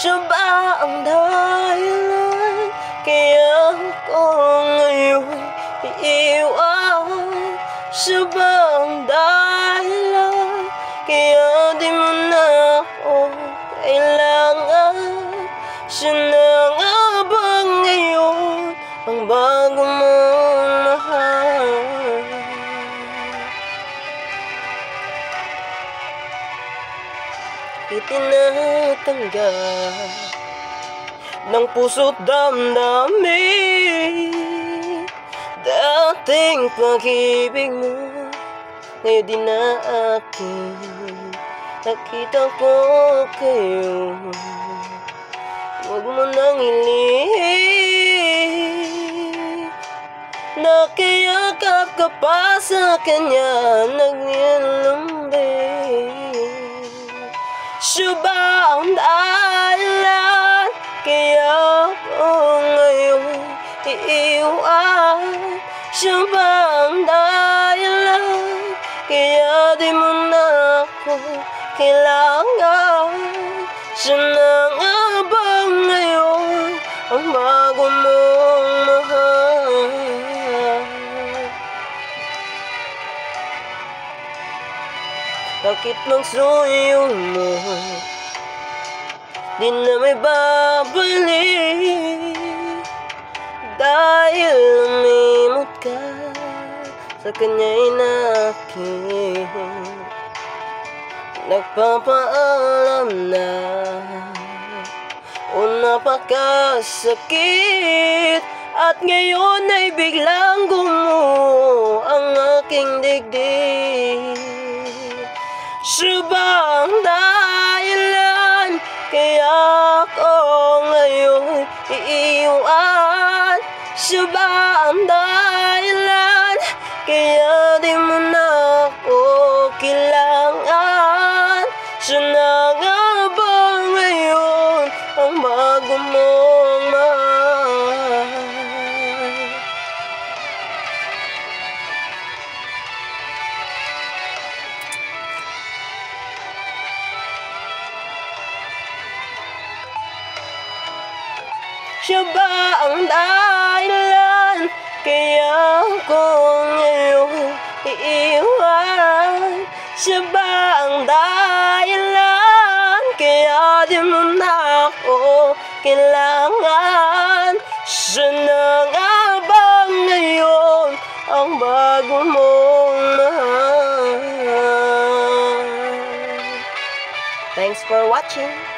Siya ba ang dahilan kaya ako ngayon iiwan? Siya ba ang dahilan kaya di mo na ako kailangan? Siya na nga ba ngayon ang bago mong mahal? Itinatanggal ng puso't damdamin dating pag-ibig mo, ngayon di na akin. Nakita ko kayo, huwag mo nang ilihim. Nakayakap ka pa sa kanya, nag-ilambing. Siya ba ang dahilan kaya ako ngayon iiwan? Siya ba ang dahilan kaya di mo na ako kailangan? Siya na nga ba ngayon ang bago mong mahal? Bakit magsuyo mo? Di na may babalik dahil lumimot ka sa kanya'y nakin. Nagpapaalam na o napakasakit, at ngayon ay biglang gumuho ang aking digdig. Siya ba ang dahilan kaya ako ngayon iiwan? Siya ba ang dahilan kaya di mo na ako kailangan? Siya na nga ba ngayon ang bago mong mahal? Siya ba ang dahilan kaya ako ngayon iiwan? Siya ba ang dahilan kaya di mo na ako kailangan? Siya na nga ba ngayon ang bago mong mahal? Thanks for watching.